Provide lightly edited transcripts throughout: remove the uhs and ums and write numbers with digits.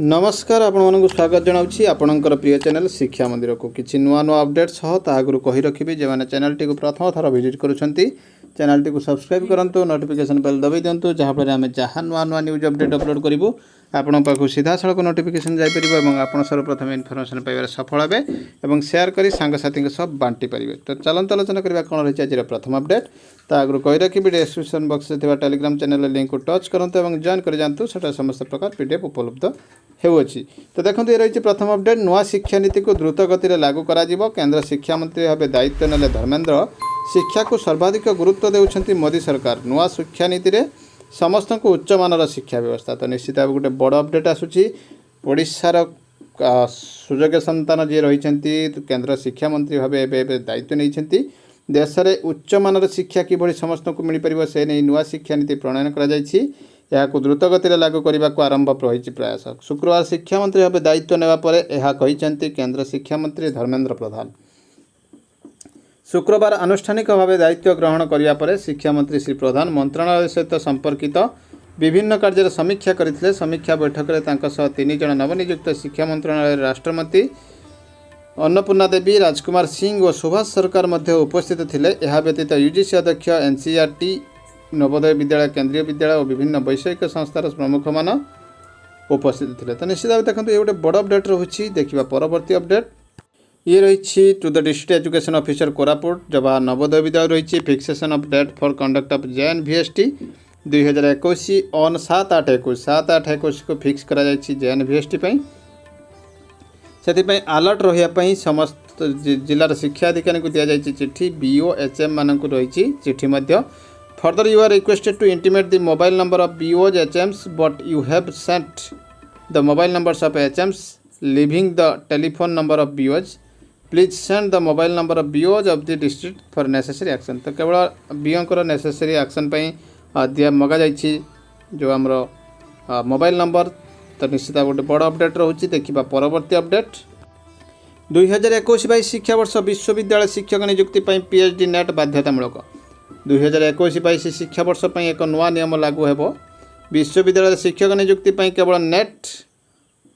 नमस्कार आपण स्वागत जनाऊँ आपणकर प्रिय चैनल शिक्षा मंदिर को किसी नुआ नुआ अपडेट सह आगु कही रखी जो मैंने चैनल टी प्रथम थर विजिट करुँच चैनल टी सब्सक्राइब करूँ नोटिफिकेशन बेल दबाई दिंतु जहाँफल आम जहाँ नुआ नुआ न्यूज अपडेट अपलोड करूँ आपण पाक सीधा सड़क नोटिफिकेशन जापर आप सर्वप्रथम इनफर्मेशन पाइबार सफल हे सेयार कर सांगसाथी सब बांटी पारे। तो चलते आलोचना करवा कौन रही आज प्रथम अपडेट तो आगु कही रखी डिस्क्रिप्शन बॉक्स में टेलीग्राम चैनल लिंक को टच करूँ और जॉइन कर जातु से समस्त प्रकार पीडीएफ उपलब्ध होउछि। तो देखो ये रही प्रथम अपडेट नुआ शिक्षा नीति को द्रुत गति लागू करा केंद्र शिक्षा मंत्री भाव दायित्व नेले धर्मेंद्र शिक्षा को सर्वाधिक गुरुत्व देउछंती मोदी सरकार नुआ शिक्षा नीति रे समस्त को उच्च मानर शिक्षा व्यवस्था। तो निश्चित भाव गोटे बड़ अपडेट आसुछि ओडिशार सुजोग्य संतान जी रही केंद्र शिक्षा मंत्री भाव दायित्व नहीं देश में उच्च मानर शिक्षा किभली समस्त को मिल पार से नहीं नुआ शिक्षा नीति प्रणयन कर द्रुत गति लागू करने को आरंभ रही प्रयास। शुक्रवार शिक्षा मंत्री भाव दायित्व नेबा परे यह कहिसेंती केंद्र शिक्षा मंत्री धर्मेंद्र प्रधान। शुक्रवार आनुष्ठानिक भाव दायित्व ग्रहण करने पर शिक्षा मंत्री श्री प्रधान मंत्रणालय सहित संपर्कित विभिन्न कार्य समीक्षा करते। समीक्षा बैठक में 3 जन नवनियुक्त शिक्षा मंत्रणालय राष्ट्रमंत्री अन्नपूर्णा देवी राजकुमार सिंह और सुभाष सरकार मध्य उपस्थित थिले। यह व्यतीत यूजीसी अध्यक्ष एनसीईआरटी नवोदय विद्यालय केंद्रीय विद्यालय और विभिन्न वैषयिक संस्थार प्रमुख मान उपस्थित थिले। तो निश्चित भाव देखो ये गोटे बड़ अपडेट रही। देखा परवर्ती अपडेट ये रही to the district education officer Koraput Jawahar Navodaya Vidyalaya रही fixation of date for conduct of JNVST 2021 on 7/8/21 को फिक्स करा जायछि JNVST से अलर्ट रही समस्त जिलार शिक्षा अधिकारी को दि जायछि चिट्ठी BOHM मान को रही चिट्ठी मध्य। Further you are requested to intimate the mobile number of BOs HMs but you have sent the mobile numbers of HMs leaving the telephone number of BOs please send the mobile number of BOs of the district for necessary action. तो केवल BO को necessary action दिया मगा जाइछि जो आमर mobile number. तो निश्चित गोटे बड़ अपडेट रोचे। देखा परवर्ती अपडेट 2021-22 शिक्षावर्ष विश्वविद्यालय शिक्षक नियुक्ति PhD नेट बाध्यतामूलक 2021-22 शिक्षावर्ष एक नुआ नियम लागू हेबो। विश्वविद्यालय शिक्षक नियुक्ति केवल नेट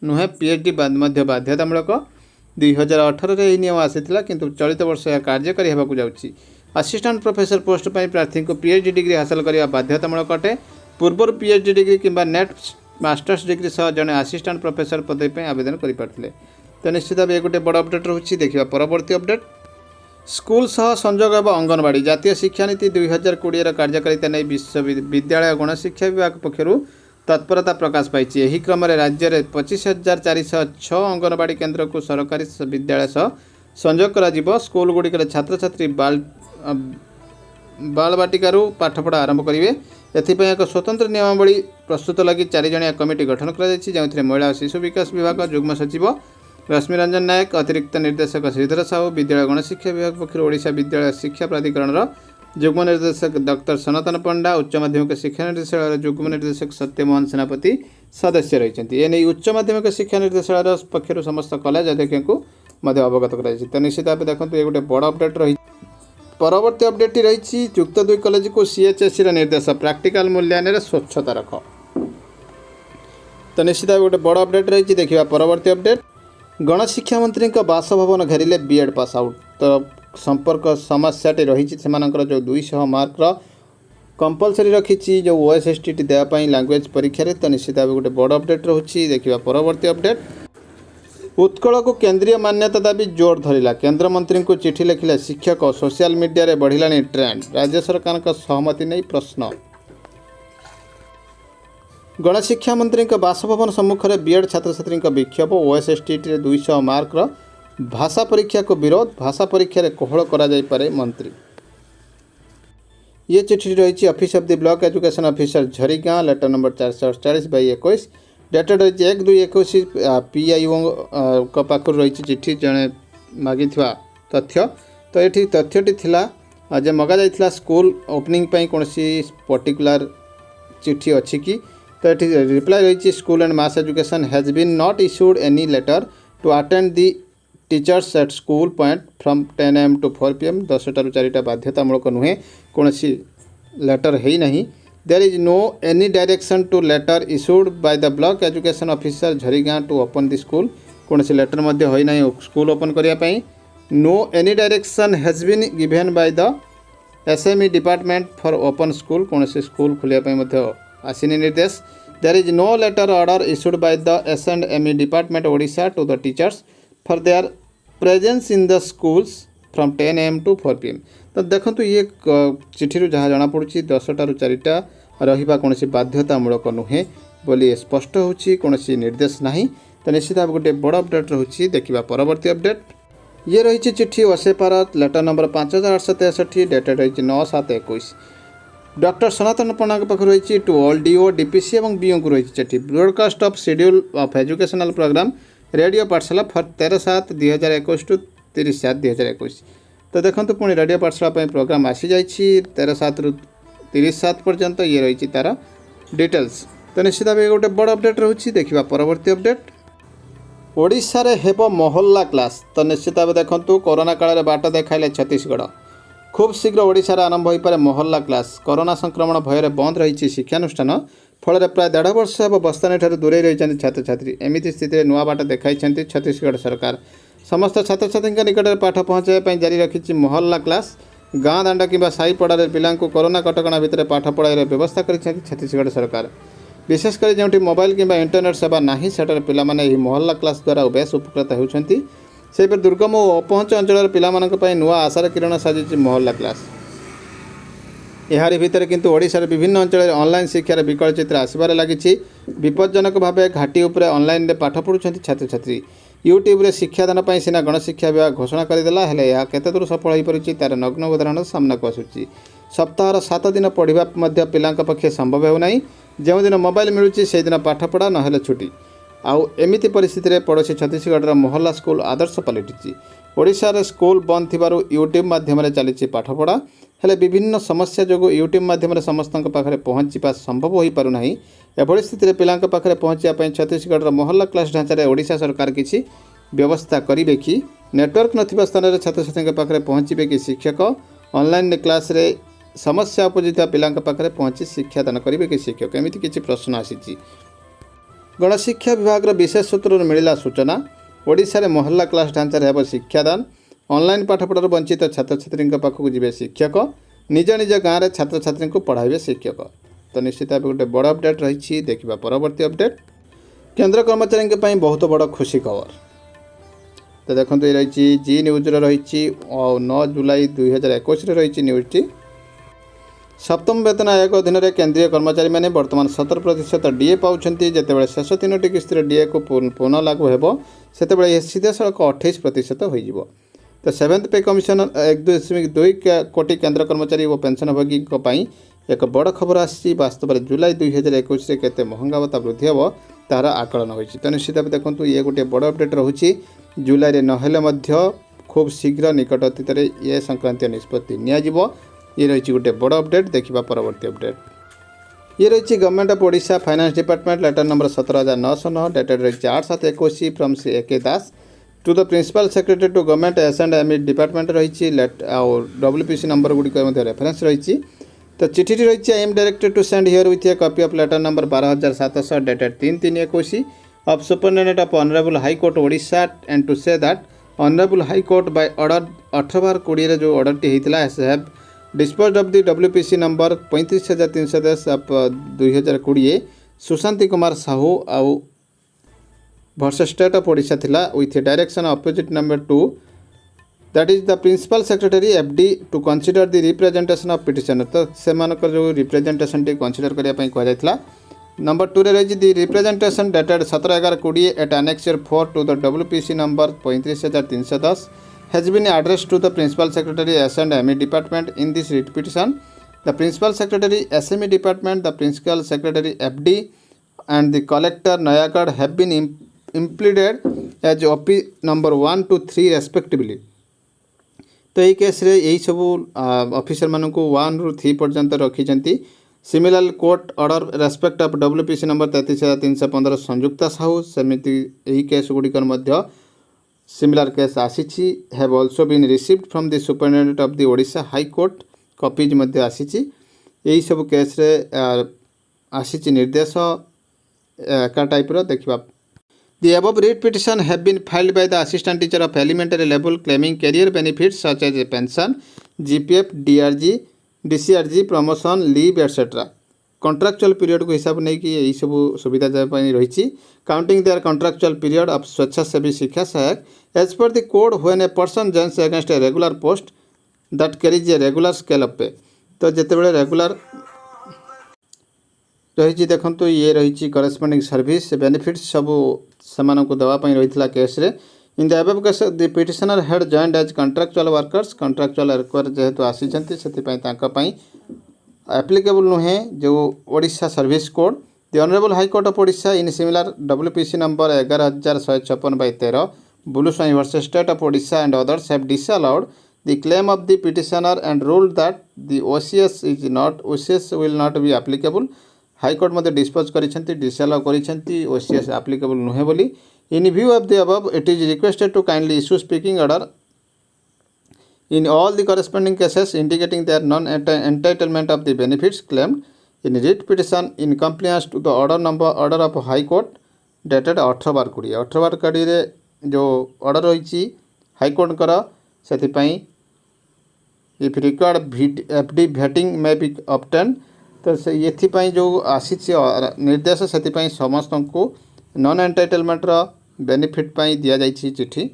नुहे PhD बाध्यतामूलक 2018 यह नियम आसीथिला किंतु चलित वर्ष यह कार्यकारी होगा जाउछि। असिस्टेंट प्रोफेसर पोस्ट पर प्रार्थी को PhD डिग्री हासिल करने बाध्यतामूलक अटे। पूर्वर PhD डिग्री किंबा नेट मास्टर्स डिग्री सह जड़े असिस्टेंट प्रोफेसर पदवी पर आवेदन करें। तो निश्चित भाव गोटे बड़ अपडेट रही। देखा परवर्ती अपडेट स्कूल सह संजोग एवं अंगनवाड़ी जातीय शिक्षा नीति 2020 कार्यकारिता नहीं विश्वविद्यालय गणशिक्षा विभाग पक्षर तत्परता प्रकाश पाई। यही क्रम राज्य में 25,406 अंगनवाड़ी केन्द्र को सरकारी विद्यालय सह संजोग कर स्कूल गुड़िक छात्र छात्री बालबाटिकार पाठपढ़ा आरंभ करेंगे। एथिपाई एक स्वतंत्र नियमावली प्रस्तुत लगी 4 जणिया कमिटी गठन कर महिला और शिशु विकास विभाग युग्म सचिव रश्मि रंजन नायक अतिरिक्त निर्देशक श्रीधर साहू विद्यालय गणशिक्षा विभाग पक्ष ओडिशा विद्यालय शिक्षा प्राधिकरण युग्म निर्देशक डॉक्टर सनातन पंडा उच्च माध्यमिक शिक्षा निर्देशालय युग्म निर्देशक सत्यमोहन सेनापति सदस्य रही। एने उच्च माध्यमिक शिक्षा निर्देशालय पक्षर समस्त कॉलेज अध्यक्ष को अवगत कर। तो निश्चित भाव देखो ये गोटे बड़ अपडेट रही। परवर्ती अपडेट रही युक्त 2 कॉलेज को CHSE निर्देश प्रैक्टिकल मूल्यांकन स्वच्छता रख। तो निश्चित भाव गोटे बड़ अपडेट रही। देखा परवर्ती अपडेट गणशिक्षा मंत्री बासभवन घेरिले BEd पास आउट। तो संपर्क समस्याटी रही से जो 200 मार्क कंपलसरी रखी जो OSST देवाई लैंग्वेज परीक्षा। तो निश्चित भाव गोटे बड़ अपडेट रही। देखा परवर्ती अपडेट उत्कल को केंद्रीय मान्यता दाबी जोर धरला केंद्र मंत्री को चिठी लिखिले शिक्षक सोशल मीडिया रे बढ़िलानी ट्रेंड राज्य सरकार का सहमति नहीं प्रश्न। गणशिक्षा मंत्री बासभवन सम्मुख में BEd छात्र छात्री विक्षोभ OSST 200 मार्क भाषा परीक्षा को विरोध भाषा परीक्षा रे कोहल करा जाई पारे मंत्री। ये चिठी रही office of the block education officer Jharigaon letter number 448/21 dated रही 1/2/21 PIO पाखर रही चिठी जड़े मागी तथ्य। तो ये तथ्यटी थिला जे मगा जाइथिला स्कूल ओपनिंग कौन पर्टिकुलर चिठी अच्छी कि। तो ये रिप्लाई रही school and mass education has been not issued any letter to attend the teachers at school point from 10 AM to 4 PM 10 टा 4 बाध्यतामूलक नुहे कौन लेटर है नहीं। There is no any direction to letter issued by the block education officer Jharigaon to open the school कौन से letter मध्य होई नाही स्कूल ओपन करने no any direction has been given by the SME department for open school कौन से school खोलिया आसीनी निर्देश there is no letter order issued by the SME department Odisha to the teachers for their presence in the schools from 10 AM to 4 PM। तो देखो ये चिठी जहाँ जना पड़ी 10टारू 4टा रहा कौन बाध्यतामूलक नुहे बोली स्पष्ट होची कौन निर्देश नहीं। तो निश्चित भाव गोटे बड़ अपडेट रोचे देखा परवर्ती अपडेट ये रही चिठी ओसेपार लेटर नंबर 5863 डेटेड रही 9/7/21 डॉक्टर सनातन पण्डा पाखे रही टू ऑल DO DPC और BO को रही चिठी broadcast of schedule of educational program radio Pathshala for 13/7/2021 to 30/7/2021। तो देखो पुणी रेडियो पाठशाला प्रोग्राम आसी जाइए 13/7 ରୁ 30/7 पर्यंत ये रही तार डिटेल्स। तो निश्चित भाव गोटे बड़ अपडेट रोचे देखा परवर्ती अपडेट ओडिशा रे हेबो मोहल्ला क्लास। तो निश्चित भाव देखो कोरोना काल बाट देखाइले छत्तीसगढ़ खूब शीघ्र ओडिशा रे आरंभ हो पारे मोहल्ला क्लास कोरोना संक्रमण भयर बंद रही शिक्षानुष्ठान फल प्राय 1.5 वर्ष हे बस्तानी ठार दूरे रही छात्र छात्री एमती स्थिति नुआ बाट देखाई छत्तीसगढ़ सरकार समस्त छात्र छात्री निकट में पाठ पहुँचाई जारी रखी मोहल्ला क्लास गाँ दाण्ड कि साई पड़ार पिला कोरोना कटकणा भितर पाठ पढ़ाई व्यवस्था कर छत्तीसगढ़ सरकार विशेषकर जो मोबाइल कि इंटरनेट सेवा नहीं सेठार पिलामाने मोहल्ला क्लास द्वारा बेस उपकृत होती से दुर्गम और अपहंच अंचल पिला नुआ आशार किरण साजी मोहल्ला क्लास यार भितर किंतु ओडिशार विभिन्न अंचल ऑनलाइन शिक्षार विकल चित्र आसबार लगी विपज्जनक भाव घाटी उपरे ऑनलाइन पाठ पढ़ुंट छात्र छात्री यूट्यूब रे शिक्षादान पर सीना गणशिक्षा विभाग घोषणा करदेला हेले यह केते दूर सफल हो पारुछि तार नग्न उदाहरण सामना को आसुछि सप्ताहर 7 दिन पढ़ा पिलांक पक्षे संभव हो नहीं जो दिन मोबाइल मिलूँ से दिन पाठपढ़ा नहेले छुट्टी आउ एमिति परिस्थिति रे पड़ोसी छत्तीसगढ़ मोहल्ला स्कूल आदर्श पलटि ओडिशा स्कूल बंद थिबारु यूट्यूब माध्यम चली पाठपढ़ा हेले विभिन्न समस्या जो यूट्यूब माध्यम समस्त पाखे पहुँचा संभव हो पारना एभली स्थिति पिलांक पाखे पहुँचापी छत्तीसगढ़ मोहल्ला क्लास ढांचार ओडिशा सरकार किसी व्यवस्था करेंगे कि नेटवर्क नथिबा स्थान में छात्र छात्री पाखे पहुँचे कि शिक्षक ऑनलाइन क्लास रे समस्या उपजिता पिलांक पाखे पहुँची शिक्षादान करेंगे कि शिक्षक एमती किसी प्रश्न आसी गणशिक्षा विभाग विशेष सूत्र मिला सूचना ओडिशा रे मोहल्ला क्लास ढांचार हेब शिक्षादान ऑनलाइन पाठपढ़ार वंचित छात्र छात्री पाखक जी शिक्षक निज निज गाँव में छात्र छात्री को पढ़ाइबे शिक्षक। तो निश्चित भाव गोटे बड़ अपडेट रही देखा परवर्ती अपडेट केंद्र कर्मचारी बहुत बड़ खुशी खबर। तो देखो ये रही जी न्यूज रही 9 जुलाई 2021 रही न्यूजटी सप्तम वेतन आयोग अधीन केंद्रीय कर्मचारी मैंने बर्तमान 17% डीए पाँच जितेबाला शेष 3टी किस्तिर डीए को पुनः लागू हो से सीधा सड़क 28% हो। तो 7th पे कमिशन 1.2 कोटी केंद्र कर्मचारी और पेंशनभोगी एक बड़ खबर आसी वास्तव में जुलाई 2021 केते महंगा भत्ता वृद्धि हे तार आकलन होती। तो निश्चित भाव देखो ये गोटे बड़ अपडेट रोचे जुलाई नहेले खूब शीघ्र निकट अतीत ये संक्रांत निष्पत्ति नियाजिबो ये रही गोटे बड़ अपडेट देखा परवर्ती अपडेट ये रही government of Odisha finance department letter number 17909 dated रही 8/7/21 from A.K. Das to the principal secretary to government SME department रही और WPC नंबर गुड़िक रेफरेंस रही। तो चिठी रही I am directed to send herewith a copy of letter number 12700 dated 3/3/21 of superintendent of honourable high court Odisha and to say that honourable high court by order 18/20 जो order टी होता have dispose of the WPC number 35310 of 2020 Sushanti Kumar Sahoo आउ versus state of Odisha थिला with direction opposite number 2 that is the principal secretary FD to consider the representation of petitioner. तो से जो representation T consider करने कहुला number 2 रही the representation dated 17/11/20 at annexure 4 to the WPC number 35310 has been addressed to the principal secretary S&ME department in this writ petition. The principal secretary SME department, the principal secretary FD and the collector Nayagad have been implicated as OP number 1 to 3 respectively. तो यही case रे यही सब officer मान को 1 ରୁ 3 पर्यंत रखी similar court order respect of WPC number 33315 Sanjukta Sahu सेमिति यही केस गुड़िकर सिमिलर केस आसी have also been received from the superintendent of the Odisha high court copies आसी यही सब केस रे आसी निर्देश एका टाइप रो देखिबा। The above writ petition have been filed by the assistant teacher of elementary level claiming career benefits such as a pension, GPF, DRG, DCRG, promotion, leave, etc. Contractual period को हिसाब नहीं कि यही सब सुविधा देवाई रही counting there contractual period of स्वेच्छासेवी शिक्षा सहायक as per the code when a person joins against a regular post that carries a regular scale of pay। तो जितेबाला रेगुलर रही देखो ये रही करेस्पोंडिंग सर्विस बेनिफिट्स सब सेमानक देवाई रही केस रे। In the above case the petitioner had joined as contractual workers contractual worker जेहेतु आसी एप्लिकेबल नुहे जो Odisha service code. The honourable high court of Odisha in similar WPC number 11156/13 बुलुसाई versus state of Odisha and others have disallowed the claim of the petitioner and ruled that the OCS will not be applicable. High court मध्य dispose कर disallow कर OCS applicable नुहे बोली। इन view of the above it is requested to kindly issue speaking order in all the corresponding cases indicating their non-entitlement of the benefits claimed in writ petition in compliance to the order of High Court dated 18/20 18/20 रे जो order रही high court कर से if required FD vetting may be obtain. तो से ये जो आसी निर्देश से समस्त को नॉन एंटाइटलमेंट बेनिफिट दि जाइए चिठी।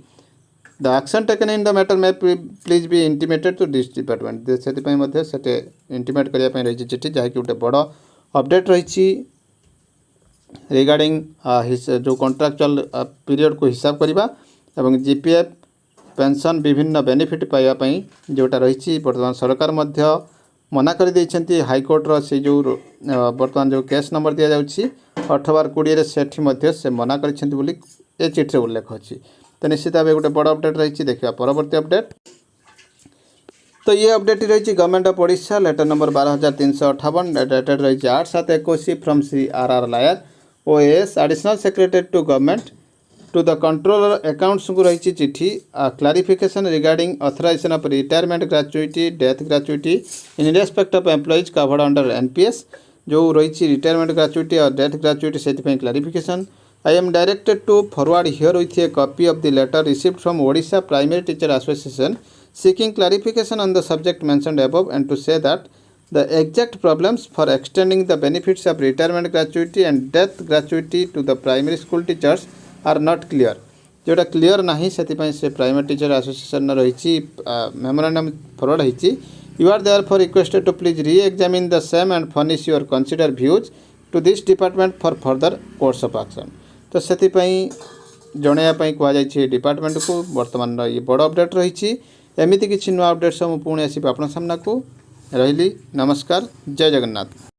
The action taken in the matter may please be intimated to this department। से इंटीमेट करने रही चिठी जहाँकि गोटे बड़ अपडेट रही रिगार्डिंग जो कॉन्ट्रैक्चुअल पीरियड को हिसाब करवा एवं GPF पेंशन विभिन्न बेनिफिट पाइबापी जोटा रही बर्तमान सरकार मध्य मना कर देइछन्ति हाईकोर्टर से जो बर्तमान जो केस नंबर दि जाउछि 18/20 से मना करिसेंति बोली ए चिठी उल्लेख अछि। तो निश्चित भाव गोटे बड़ अपडेट रही देखा परवर्ती अपडेट। तो ये अपडेट रही government of Odisha letter number 12358 dated रही 8/7/21 फ्रॉम श्री RR लायर OAS additional secretary to government to the controller accounts को रही चिठी clarification regarding authorisation of retirement gratuity death gratuity in respect of employees covered under NPS जो रही retirement gratuity और death gratuity से clarification. I am directed to forward here with a copy of the letter received from Odisha Primary Teacher Association seeking clarification on the subject mentioned above and to say that the exact problems for extending the benefits of retirement gratuity and death gratuity to the primary school teachers are not clear। जोटा clear ना से primary teacher association रही memorandum forward होती। You are therefore requested to please re-examine the same and furnish your consider views to this department for further course of action. तो से जनवाई कहुई department को बर्तमान ये बड़ अपडेट रही एमती किसी नुआ अपडेट सब पुणी आसो आप सामना को रही। नमस्कार, जय जगन्नाथ।